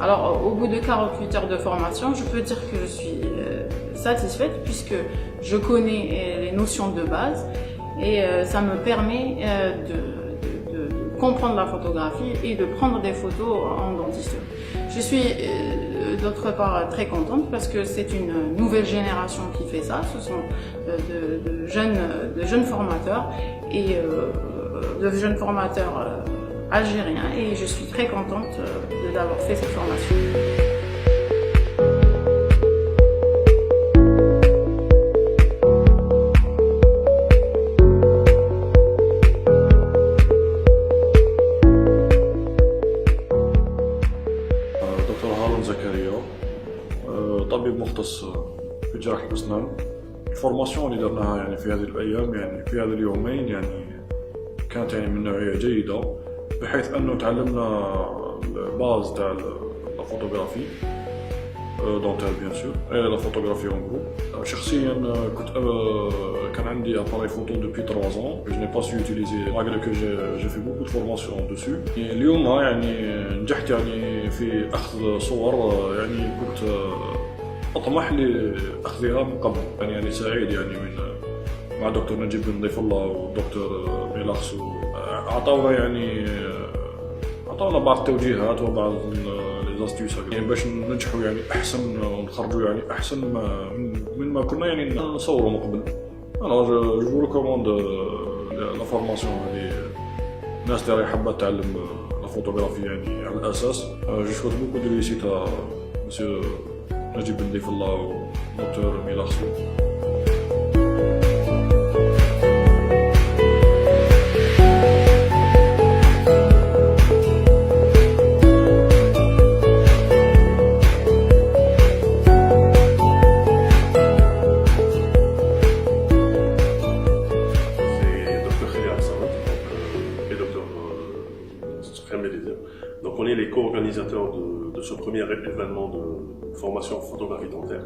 Alors au bout de 48 heures de formation, je peux dire que je suis satisfaite puisque je connais les notions de base et ça me permet de comprendre la photographie et de prendre des photos en dentisterie. Je suis d'autre part très contente parce que c'est une nouvelle génération qui fait ça. Ce sont de jeunes formateurs et de jeunes formateurs algériens et je suis très contente d'avoir fait cette formation. دكتور هارون زكريا طبيب مختص في جراحة الأسنان. الفورماسيون اللي درناها يعني في هذه الأيام يعني في هذه اليومين يعني كانت يعني من نوعية جيدة بحيث أنه تعلمنا الباز تاع الفوتوغرافي دونتال بيان سور اي لا فوتوغرافي اون جروب. شخصيا كنت كان عندي اباري فوتو دوبي 3 ans je n'ai pas su utiliser malgré que j'ai fait beaucoup de formation dessus. اليوم يعني نجحت يعني في اخذ صور يعني كنت اطمح لاخذها من قبل. يعني سعيد يعني من مع دكتور نجيب بن ضيف الله ودكتور ميلاخس عطاونا بعض التوجيهات وبعض ليزاستيوس يعني باش ننجحوا يعني احسن ونخرجوا يعني احسن من ما كنا يعني نصوروا من قبل. انا جو ريكوموند لا فورماسيون هذه الناس اللي راهي حابه تعلم لا فوتوغرافي يعني على الاساس. جو سويت بوكو دو ريسيت ا مسيو نجيب بن ضيف الله ودكتور ميلاخس. Donc on est les co-organisateurs de ce premier événement de formation en photographie dentaire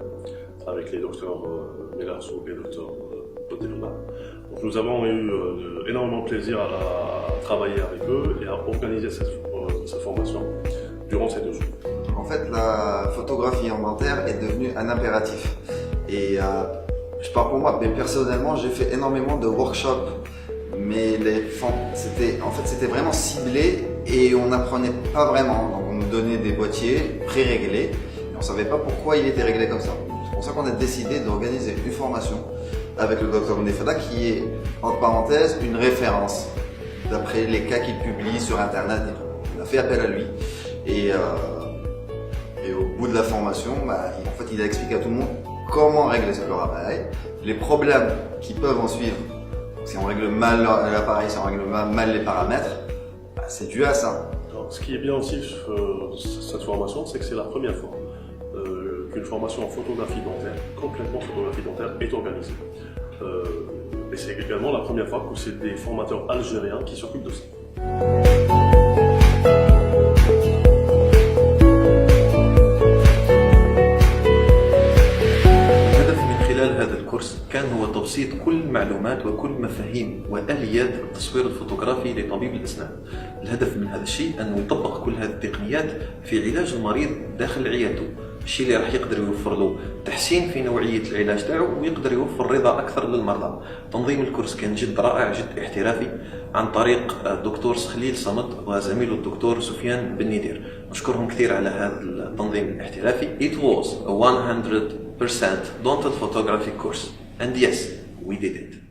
avec les docteurs Melarsou et docteur Boteluna. Donc nous avons eu énormément de plaisir à travailler avec eux et à organiser cette formation durant ces 2 jours. En fait, la photographie en dentaire est devenue un impératif. Et je parle pour moi, mais personnellement, j'ai fait énormément de workshops. Mais c'était vraiment ciblé et on n'apprenait pas vraiment. Donc on nous donnait des boîtiers pré-réglés et on ne savait pas pourquoi il était réglé comme ça. C'est pour ça qu'on a décidé d'organiser une formation avec le docteur Mnefada qui est, entre parenthèses, une référence d'après les cas qu'il publie sur internet et tout. On a fait appel à lui et au bout de la formation, en fait, il a expliqué à tout le monde comment régler leur appareil, les problèmes qui peuvent en suivre. Si on règle mal l'appareil, si on règle mal les paramètres, c'est dû à ça. Alors, ce qui est bien aussi cette formation, c'est que c'est la première fois qu'une formation en photographie dentaire, complètement photographie dentaire, est organisée. Et c'est également la première fois que c'est des formateurs algériens qui s'occupent de ça. هذا الكورس كان هو تبسيط كل المعلومات وكل مفاهيم وآليات التصوير الفوتوغرافي لطبيب الأسنان. الهدف من هذا الشيء أنه يطبق كل هذه التقنيات في علاج المريض داخل عيادته، الشيء اللي راح يقدر يوفر له تحسين في نوعية العلاج تاعو ويقدر يوفر رضا أكثر للمرضى. تنظيم الكورس كان جد رائع جد احترافي عن طريق الدكتور سخليل صمد وزميله الدكتور سفيان بن ندير. نشكرهم كثير على هذا التنظيم الاحترافي. It was a 100% dental photography course and yes, we did it.